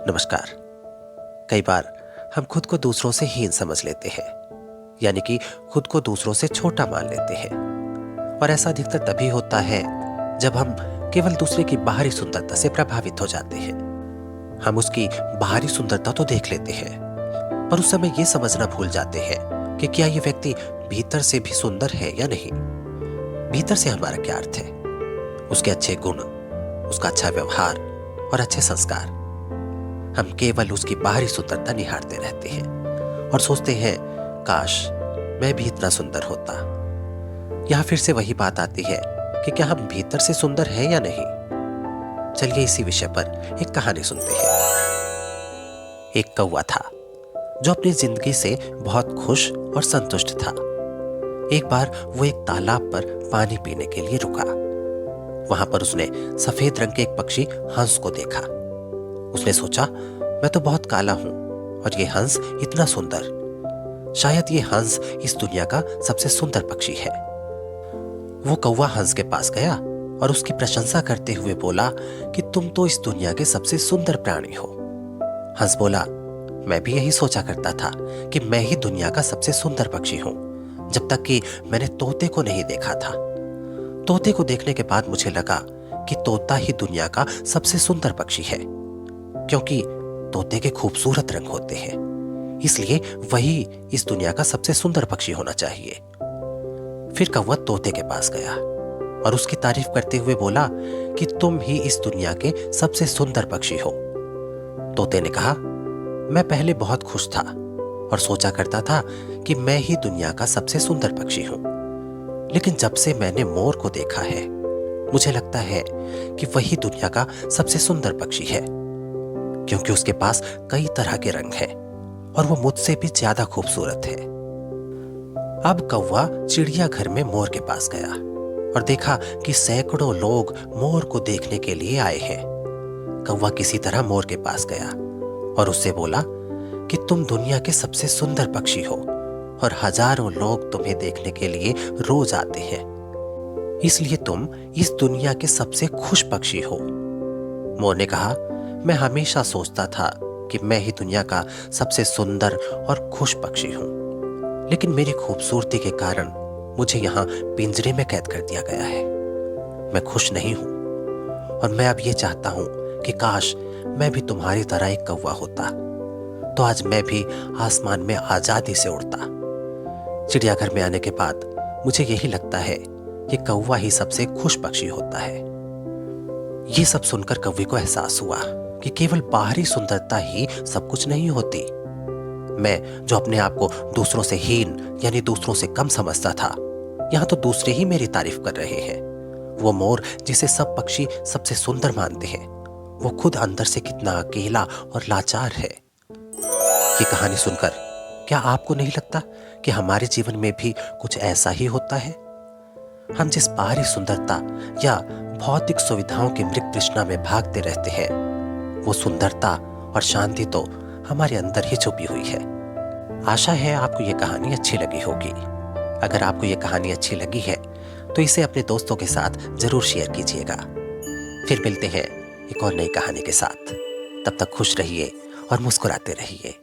नमस्कार। कई बार हम खुद को दूसरों से हीन समझ लेते हैं, यानी कि खुद को दूसरों से छोटा मान लेते हैं। और ऐसा अधिकतर तभी होता है जब हम केवल दूसरे की बाहरी सुंदरता से प्रभावित हो जाते हैं। हम उसकी बाहरी सुंदरता तो देख लेते हैं, पर उस समय यह समझना भूल जाते हैं कि क्या यह व्यक्ति भीतर से भी सुंदर है या नहीं। भीतर से हमारा क्या अर्थ है? उसके अच्छे गुण, उसका अच्छा व्यवहार और अच्छे संस्कार। हम केवल उसकी बाहरी सुंदरता निहारते रहते हैं और सोचते हैं, काश मैं भी इतना सुंदर होता। यहां फिर से वही बात आती है कि क्या हम भीतर से सुंदर हैं या नहीं। चलिए इसी विषय पर एक कहानी सुनते हैं। एक कौवा था जो अपनी जिंदगी से बहुत खुश और संतुष्ट था। एक बार वो एक तालाब पर पानी पीने के लिए रुका। वहां पर उसने सफेद रंग के एक पक्षी हंस को देखा। उसने सोचा, मैं तो बहुत काला हूं और ये हंस इतना सुंदर, शायद ये हंस इस दुनिया का सबसे सुंदर पक्षी है। वो कौवा हंस के पास गया और उसकी प्रशंसा करते हुए बोला कि तुम तो इस दुनिया के सबसे सुंदर प्राणी हो। हंस बोला, मैं भी यही सोचा करता था कि मैं ही दुनिया का सबसे सुंदर पक्षी हूं, जब तक कि मैंने तोते को नहीं देखा था। तोते को देखने के बाद मुझे लगा कि तोता ही दुनिया का सबसे सुंदर पक्षी है, क्योंकि तोते के खूबसूरत रंग होते हैं, इसलिए वही इस दुनिया का सबसे सुंदर पक्षी होना चाहिए। फिर कौवा तोते के पास गया और उसकी तारीफ करते हुए बोला कि तुम ही इस दुनिया के सबसे सुंदर पक्षी हो। तोते ने कहा, मैं पहले बहुत खुश था और सोचा करता था कि मैं ही दुनिया का सबसे सुंदर पक्षी हूं, लेकिन जब से मैंने मोर को देखा है, मुझे लगता है कि वही दुनिया का सबसे सुंदर पक्षी है, क्योंकि उसके पास कई तरह के रंग हैं और वो मुझसे भी ज्यादा खूबसूरत है। अब कौवा चिड़ियाघर में मोर के पास गया और देखा कि सैकड़ों लोग मोर को देखने के लिए आए हैं। कौवा किसी तरह मोर के पास गया और उससे बोला कि तुम दुनिया के सबसे सुंदर पक्षी हो और हजारों लोग तुम्हें देखने के लिए रोज आते हैं, इसलिए तुम इस दुनिया के सबसे खुश पक्षी हो। मोर ने कहा, मैं हमेशा सोचता था कि मैं ही दुनिया का सबसे सुंदर और खुश पक्षी हूं, लेकिन मेरी खूबसूरती के कारण मुझे यहां पिंजरे में कैद कर दिया गया है। मैं खुश नहीं हूं और मैं अब ये चाहता हूं कि काश मैं भी तुम्हारी तरह एक कौवा होता, तो आज मैं भी आसमान में आजादी से उड़ता। चिड़ियाघर में आने के बाद मुझे यही लगता है कि कौवा ही सबसे खुश पक्षी होता है। ये सब सुनकर कौवे को एहसास हुआ कि केवल बाहरी सुंदरता ही सब कुछ नहीं होती। मैं जो अपने आप को दूसरों से हीन यानी दूसरों से कम समझता था, यहां तो दूसरे ही मेरी तारीफ कर रहे हैं। वो मोर जिसे सब पक्षी सबसे सुंदर मानते हैं, वो खुद अंदर से कितना अकेला और लाचार है। ये कहानी सुनकर क्या आपको नहीं लगता कि हमारे जीवन में भी कुछ ऐसा ही होता है? हम जिस बाहरी सुंदरता या भौतिक सुविधाओं की मृग तृष्णा में भागते रहते हैं, वो सुंदरता और शांति तो हमारे अंदर ही छुपी हुई है। आशा है आपको ये कहानी अच्छी लगी होगी। अगर आपको ये कहानी अच्छी लगी है तो इसे अपने दोस्तों के साथ जरूर शेयर कीजिएगा। फिर मिलते हैं एक और नई कहानी के साथ। तब तक खुश रहिए और मुस्कुराते रहिए।